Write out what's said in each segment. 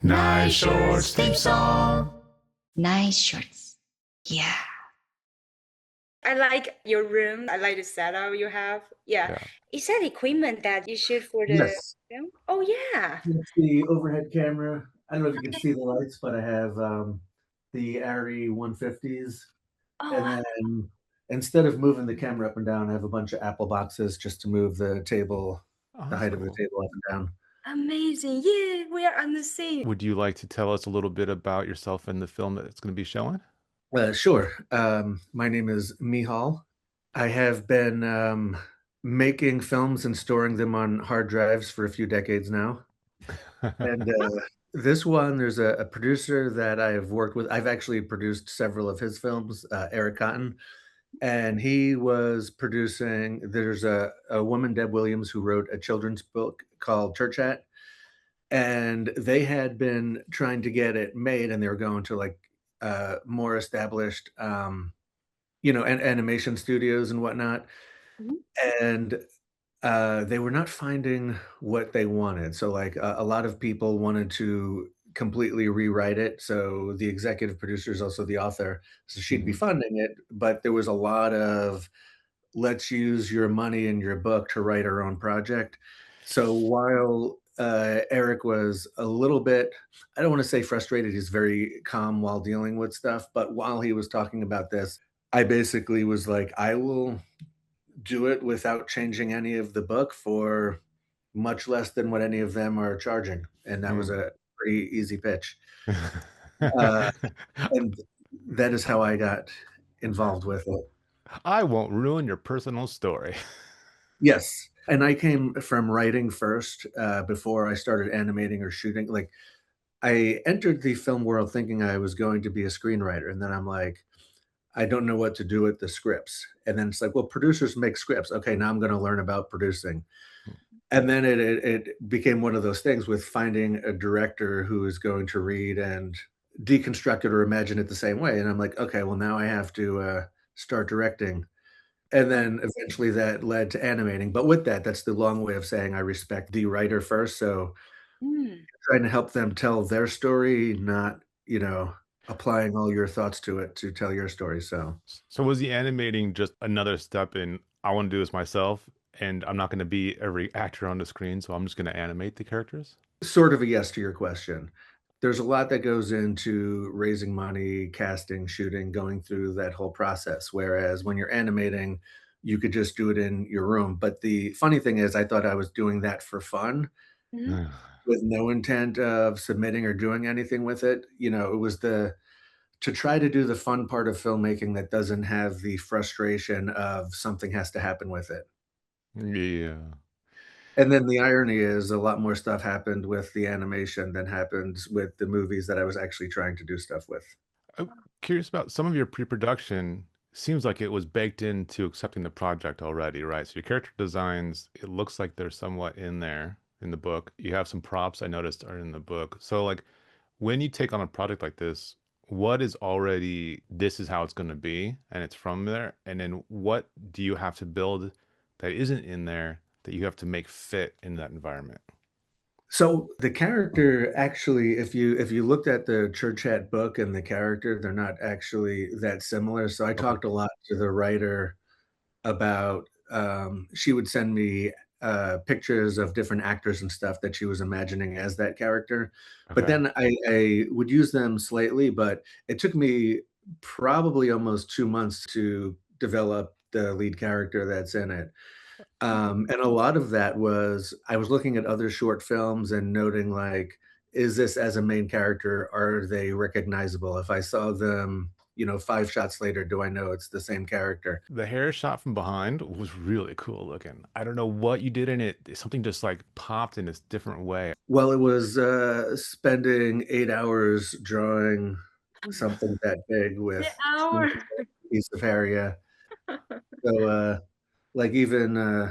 Nice Shorts theme song. Nice shorts. Yeah. I like your room. I like the setup you have. Yeah. Yeah. Is that equipment that you shoot for the Yes, film? Oh, yeah. it's the overhead camera. I don't know if you can see the lights, but I have the Arri 150s, and Oh, then instead of moving the camera up and down, I have a bunch of Apple boxes just to move the table, Oh, the that's height of the cool. table up and down. amazing. Yeah, we are on the same. Would you like to tell us a little bit about yourself in the film that it's going to be showing? Sure. My name is Miceál. I have been making films and storing them on hard drives for a few decades now. And this one, there's a producer that I have worked with. I've actually produced several of his films, Eric Cotton, and he was producing. There's a woman, Deb Williams, who wrote a children's book called Church Hat, and they had been trying to get it made, and they were going to like more established, animation studios and whatnot, Mhm. and they were not finding what they wanted. So, like, a lot of people wanted to completely rewrite it. So the executive producer is also the author, so she'd be Mhm. funding it, but there was a lot of, "Let's use your money in your book to write our own project." So while, Eric was a little bit, I don't wanna say frustrated, he's very calm while dealing with stuff, but while he was talking about this, I basically was like, "I will do it without changing any of the book for much less than what any of them are charging," and that was Mm. a pretty easy pitch. Uh, and that is how I got involved with it. I won't ruin your personal story. Yes, and I came from writing first, before I started animating or shooting. Like, I entered the film world thinking I was going to be a screenwriter, and then I'm like, "I don't know what to do with the scripts." And then it's like, "Well, producers make scripts. Okay, now I'm gonna learn about producing." And then it became one of those things with finding a director who is going to read and deconstruct it or imagine it the same way, and I'm like, "Okay, well, now I have to, start directing." And then eventually that led to animating, but with that, that's the long way of saying I respect the writer first, so Mm. trying to help them tell their story, not, applying all your thoughts to it to tell your story, so So was the animating just another step in I want to do this myself and I'm not going to be every actor on the screen, so I'm just going to animate the characters? sort of a yes to your question. There's a lot that goes into raising money, casting, shooting, going through that whole process, whereas when you're animating, you could just do it in your room, but the funny thing is I thought I was doing that for fun Mhm. with no intent of submitting or doing anything with it. It was to try to do the fun part of filmmaking that doesn't have the frustration of something has to happen with it. Yeah. And then the irony is a lot more stuff happened with the animation than happens with the movies that I was actually trying to do stuff with. I'm curious about some of your pre-production. Seems like it was baked into accepting the project already, right? So your character designs, it looks like they're somewhat in there in the book. You have some props I noticed are in the book. So like when you take on a project like this, what is already this is how it's going to be and it's from there? And then what do you have to build that isn't in there that you have to make fit in that environment? So the character actually, if you looked at the Church Hat book and the character, they're not actually that similar. So I Okay. talked a lot to the writer about, she would send me, pictures of different actors and stuff that she was imagining as that character, but Okay. then I would use them slightly, but it took me probably almost 2 months to develop the lead character that's in it. And a lot of that was I was looking at other short films and noting, like, is this as a main character, are they recognizable? If I saw them, 5 shots later, do I know it's the same character? The hair shot from behind was really cool looking. I don't know what you did in it. Something just like popped in this different way. Well, it was, spending 8 hours drawing something that big The with hour. a piece of hair, yeah. So, like, even,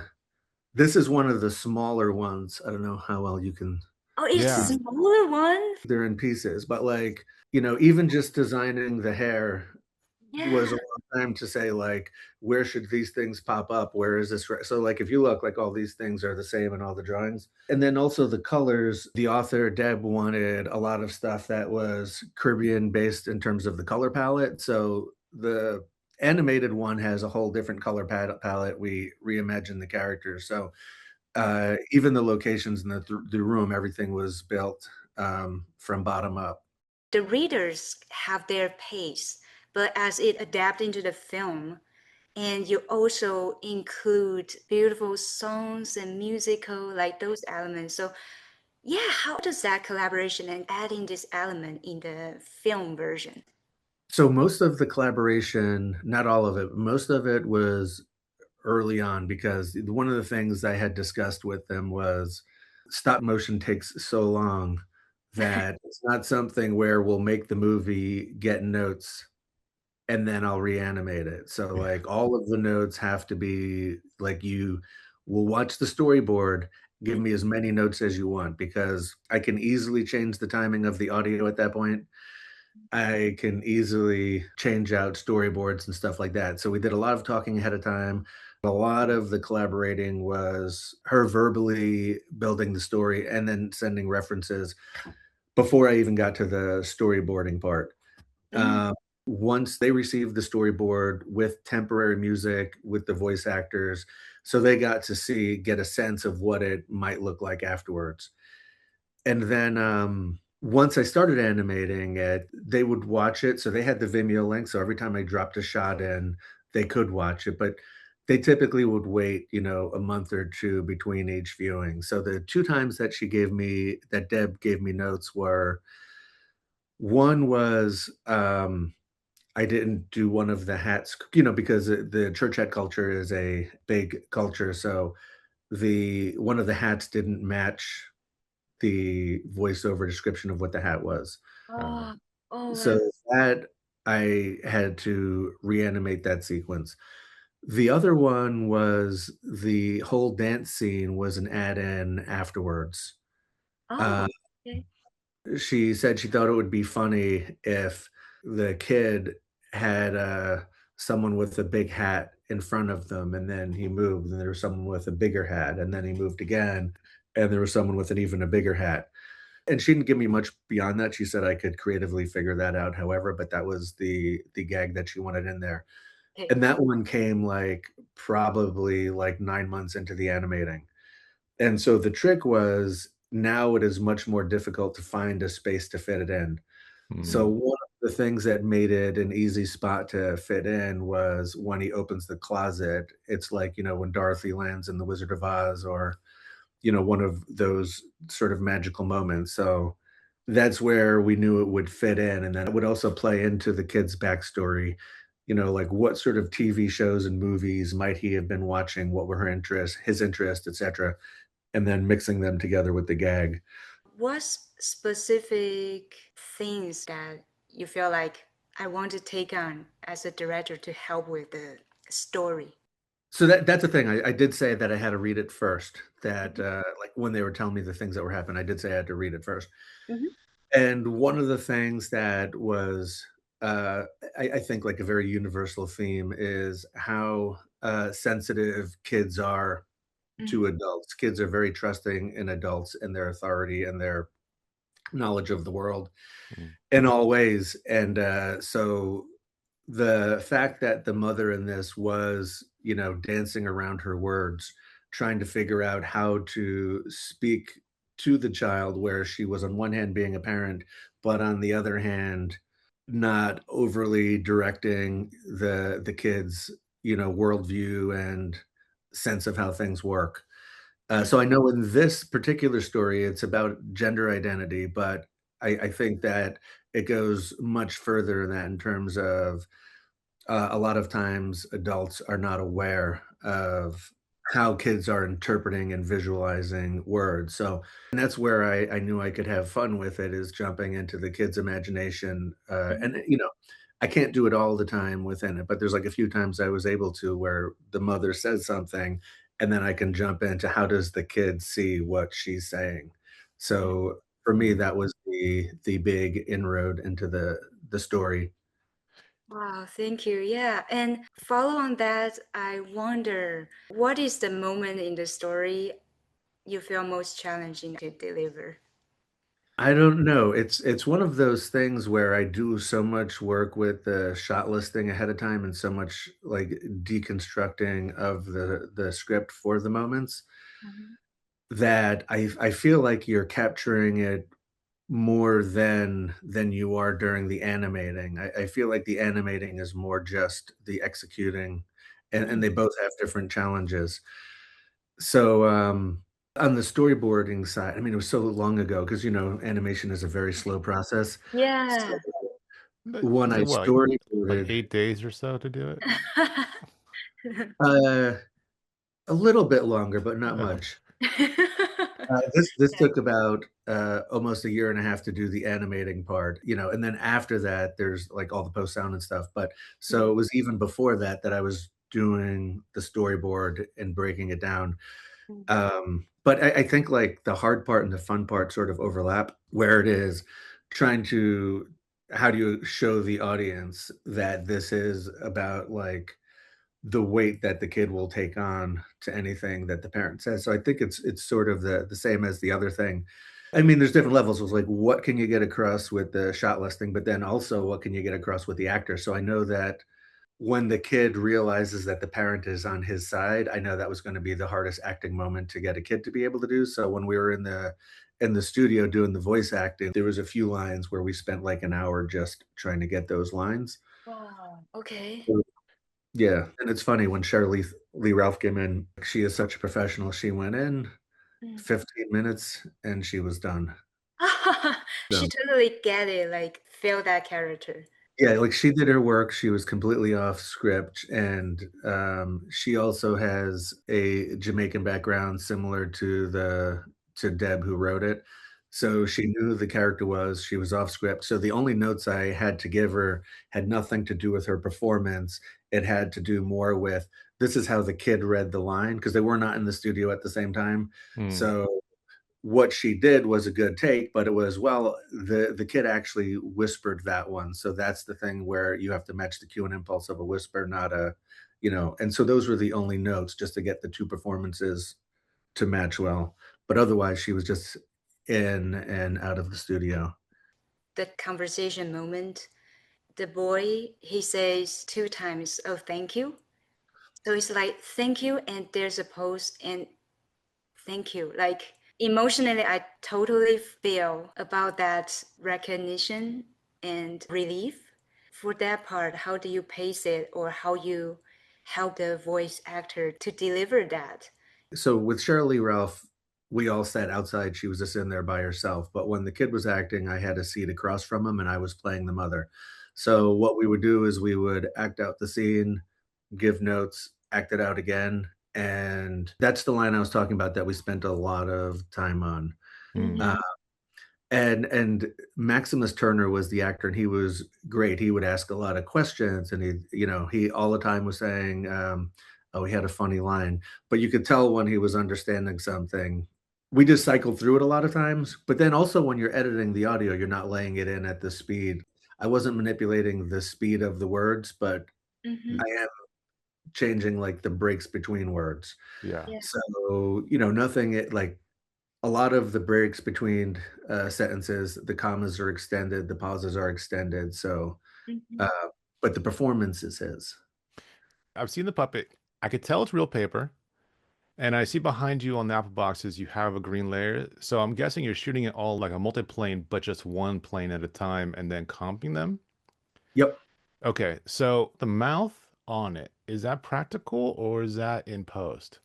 this is one of the smaller ones. I don't know how well you can Oh, it's Yeah. see. smaller one? They're in pieces, but, like, even just designing the hair, Yeah. was a long time to say, like, where should these things pop up? Where is this? So, like, if you look, like, all these things are the same in all the drawings. And then also the colors, the author, Deb, wanted a lot of stuff that was Caribbean based in terms of the color palette. So the animated one has a whole different color palette. We reimagined the characters. So even the locations in the room, everything was built from bottom up. The readers have their pace, but as it adapts into the film, and you also include beautiful songs and musical, like those elements. So, yeah, how does that collaboration and adding this element in the film version? So most of the collaboration, not all of it, most of it was early on because one of the things I had discussed with them was stop motion takes so long that it's not something where we'll make the movie, get notes, and then I'll reanimate it. So, like, all of the notes have to be like, you will watch the storyboard, give me as many notes as you want because I can easily change the timing of the audio at that point. I can easily change out storyboards and stuff like that. So we did a lot of talking ahead of time. A lot of the collaborating was her verbally building the story and then sending references before I even got to the storyboarding part. Mm. Uh, Once they received the storyboard with temporary music, with the voice actors, so they got to get a sense of what it might look like afterwards. And then, once I started animating it, they would watch it, so they had the Vimeo link, so every time I dropped a shot in, they could watch it, but they typically would wait, a month or 2 between each viewing. So the 2 times that Deb gave me notes were, one was, I didn't do one of the hats, because the church hat culture is a big culture, so the one of the hats didn't match the voiceover description of what the hat was. Uh, Oh, oh, So that I had to reanimate that sequence. The other one was the whole dance scene was an add-in afterwards. oh, Uh, okay. she said she thought it would be funny if the kid had, someone with a big hat in front of them, and then he moved, and there was someone with a bigger hat, and then he moved again, and there was someone with an even a bigger hat. And she didn't give me much beyond that. She said I could creatively figure that out however, but that was the gag that she wanted in there. Okay. And that one came, like, probably, like, 9 months into the animating. And so the trick was now it is much more difficult to find a space to fit it in. So mm, one of the things that made it an easy spot to fit in was when he opens the closet, it's like, when Dorothy lands in The Wizard of Oz or one of those sort of magical moments. So that's where we knew it would fit in. And then it would also play into the kid's backstory. Like what sort of TV shows and movies might he have been watching? What were his interests, etc. And then mixing them together with the gag. What specific things that you feel like I want to take on as a director to help with the story? So that's the thing. I did say that I had to read it first. That Mhm. like when they were telling me the things that were happening, I did say I had to read it first. Mhm. And one of the things that was, uh, I think, like a very universal theme is how sensitive kids are to Mhm. adults. Kids are very trusting in adults and their authority and their knowledge of the world mm, in all ways. And so the fact that the mother in this was, dancing around her words, trying to figure out how to speak to the child, where she was on one hand being a parent, but on the other hand, not overly directing the kids, worldview and sense of how things work. Mhm. So I know in this particular story, it's about gender identity, but I think that it goes much further than that in terms of a lot of times adults are not aware of how kids are interpreting and visualizing words. So, and that's where I knew I could have fun with it is jumping into the kids' imagination. Mhm. I can't do it all the time within it, but there's like a few times I was able to where the mother says something and then I can jump into how does the kid see what she's saying. So for me, mm. that was the big inroad into the story. Wow, thank you. Yeah. And follow on that, I wonder what is the moment in the story you feel most challenging to deliver? I don't know. It's one of those things where I do so much work with the shot listing ahead of time and so much like deconstructing of the script for the moments Mhm. that I feel like you're capturing it more than you are during the animating. I feel like the animating is more just the executing, and Mm. they both have different challenges. So, on the storyboarding side, I mean, it was so long ago because, animation is a very slow process. So, Yeah. But when is I it what, like storyboarded 8 days or so to do it? uh, a little bit longer, but not Oh, much. This took about, almost a year and a half to do the animating part, and then after that, there's, like, all the post sound and stuff, but so Mm, it was even before that that I was doing the storyboard and breaking it down. mm, But I think, like, the hard part and the fun part sort of overlap, where it is trying to how do you show the audience that this is about, like, the weight that the kid will take on to anything that the parent says. So I think it's sort of the same as the other thing. I mean, there's different levels of like what can you get across with the shot listing, but then also what can you get across with the actor. So I know that when the kid realizes that the parent is on his side, I know that was going to be the hardest acting moment to get a kid to be able to do. So when we were in the studio doing the voice acting, there was a few lines where we spent like an hour just trying to get those lines. wow. Okay. Yeah, and it's funny when Charlize Lee Ralph came in, she is such a professional, she went in Mm. 15 minutes and she was done. She So, totally get it, like feel that character. yeah, like, she did her work, she was completely off script, and, she also has a Jamaican background similar to Deb who wrote it, so she knew who the character was, she was off script, so the only notes I had to give her had nothing to do with her performance, it had to do more with, this is how the kid read the line because they were not in the studio at the same time, hmm. so what she did was a good take, but it was, well, the kid actually whispered that one. So that's the thing where you have to match the cue and impulse of a whisper, not and so those were the only notes just to get the two performances to match well. But otherwise, she was just in and out of the studio. The conversation moment, the boy, he says two times, oh, thank you. So it's like, thank you, and there's a pause, and thank you. Like, emotionally, I totally feel about that recognition and relief. For that part, how do you pace it or how you help the voice actor to deliver that? So with Shirley Ralph, we all sat outside. She was just in there by herself. But when the kid was acting, I had a seat across from him and I was playing the mother. So what we would do is we would act out the scene, give notes, act it out again. And that's the line I was talking about that we spent a lot of time on. Hmm. Uh, Mm-hmm. and Maximus Turner was the actor, and he was great. He would ask a lot of questions, and he all the time was saying, "Oh, he had a funny line," but you could tell when he was understanding something. We just cycled through it a lot of times, but then also when you're editing the audio, you're not laying it in at the speed. I wasn't manipulating the speed of the words, but Mm-hmm. I am changing like the breaks between words. Yeah. Yeah. So, nothing like a lot of the breaks between sentences, the commas are extended, the pauses are extended. So, Mm-hmm. uh, but the performance is his. I've seen the puppet. I could tell it's real paper. And I see behind you on the Apple boxes, you have a green layer. So I'm guessing you're shooting it all like a multi-plane, but just one plane at a time and then comping them. Yep. Okay, so the mouth on it, is that practical or is that in post?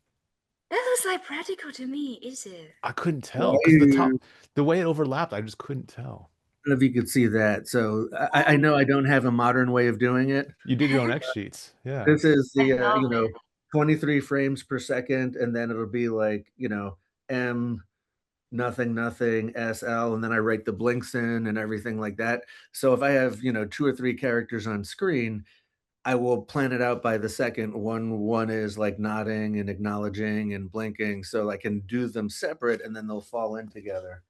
That looks like practical to me, is it? I couldn't I tell because the way it overlapped, I just couldn't tell. don't know if you could see that. So I know I don't have a modern way of doing it. You did your own X sheets. Yeah. This is I the love it. 23 frames per second, and then it'll be like M nothing nothing SL, and then I write the blinks in and everything like that. So if I have two or three characters on screen, I will plan it out by the second. One is like nodding and acknowledging and blinking, so I can do them separate and then they'll fall in together.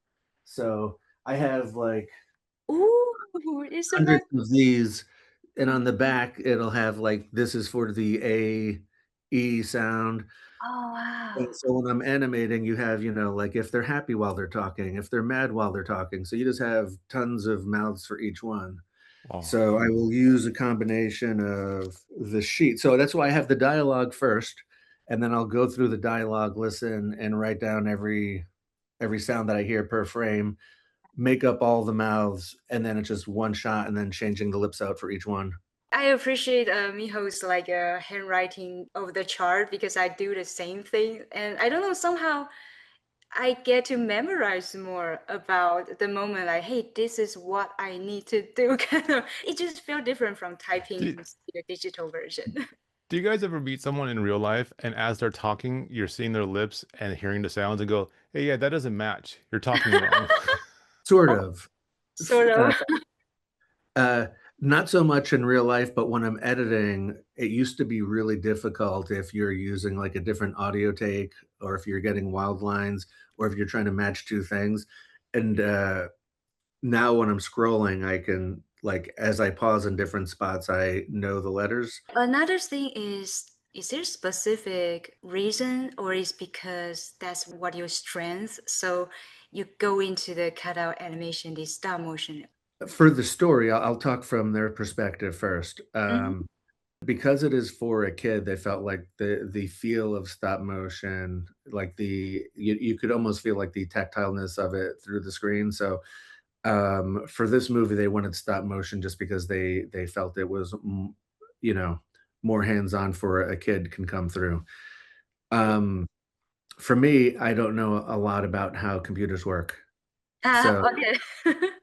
So I have like Ooh, it's a hundreds of these and on the back, it'll have, like, this is for the A, E sound. Oh, wow. And so when I'm animating, you have, like, if they're happy while they're talking, if they're mad while they're talking, so you just have tons of mouths for each one. Oh, So I will use a combination of the sheet. So that's why I have the dialogue first, and then I'll go through the dialogue, listen, and write down every sound that I hear per frame, make up all the mouths, and then it's just one shot and then changing the lips out for each one. I appreciate Miho's like handwriting of the chart because I do the same thing, and I don't know, somehow I get to memorize more about the moment. Like, hey, this is what I need to do. Kind of, it just felt different from typing do, the digital version. do you guys ever meet someone in real life and as they're talking, you're seeing their lips and hearing the sounds and go, "Hey, yeah, that doesn't match. You're talking wrong." Sort Oh, of. F sort of. uh, not so much in real life, but when I'm editing, it used to be really difficult if you're using, like, a different audio take or if you're getting wild lines or if you're trying to match 2 things, and, now when I'm scrolling, I can like, as I pause in different spots, I know the letters. Another thing is there a specific reason or is because that's what your strength? So you go into the cutout animation, the stop motion. For the story, I'll talk from their perspective first. Mhm. Because it is for a kid, they felt like the feel of stop motion, like you could almost feel like the tactileness of it through the screen. So for this movie, they wanted stop motion just because they felt it was you know more hands on for a kid can come through. Um, for me, I don't know a lot about how computers work, so Okay.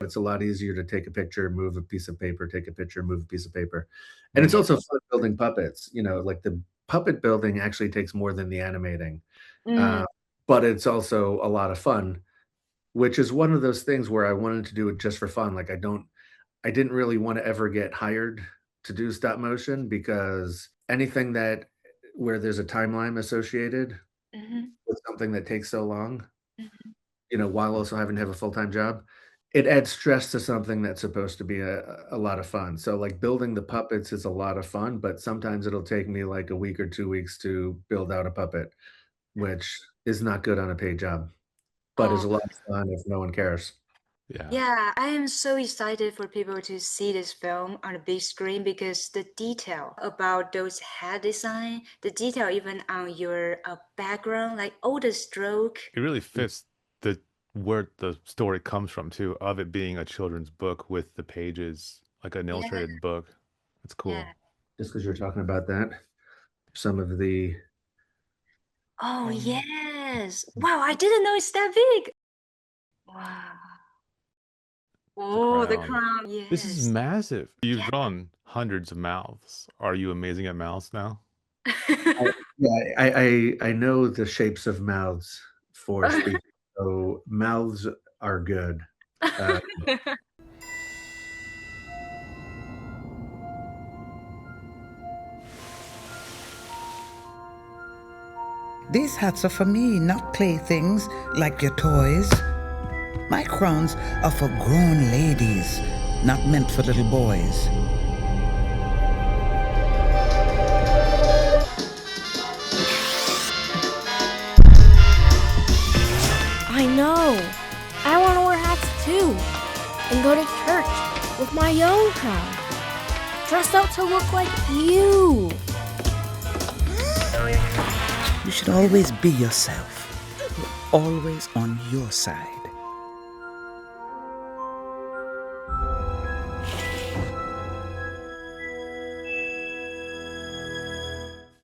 it's a lot easier to take a picture, move a piece of paper, take a picture, move a piece of paper. And it's Mm. also fun building puppets, like the puppet building actually takes more than the animating. Mm, Uh, but it's also a lot of fun, which is one of those things where I wanted to do it just for fun. Like I didn't really want to ever get hired to do stop motion because anything that where there's a timeline associated mhm, with something that takes so long, mhm. while also having to have a full-time job, it adds stress to something that's supposed to be a lot of fun. So, like, building the puppets is a lot of fun, but sometimes it'll take me, like, a week or 2 weeks to build out a puppet, which is not good on a paid job, but is Oh, a lot of fun if no one cares. Yeah. yeah, I am so excited for people to see this film on a big screen because the detail about those head design, the detail even on your background, like all the stroke. It really fits the where the story comes from too, of it being a children's book with the pages like an Yeah, illustrated book. It's cool. yeah. Just because 'cause you're talking about that, some of the Oh, yes. Wow, I didn't know it's that big. Wow. The Oh, the crown. crown. This is Yes. massive. You've Yeah. drawn hundreds of mouths. Are you amazing at mouths now? I yeah, I know the shapes of mouths for speaking, so mouths are good. Uh, These hats are for me, not playthings like your toys. My crowns are for grown ladies, not meant for little boys. I know. I want to wear hats too. And go to church with my own crown. Dressed up to look like you. You should always be yourself. We're always on your side.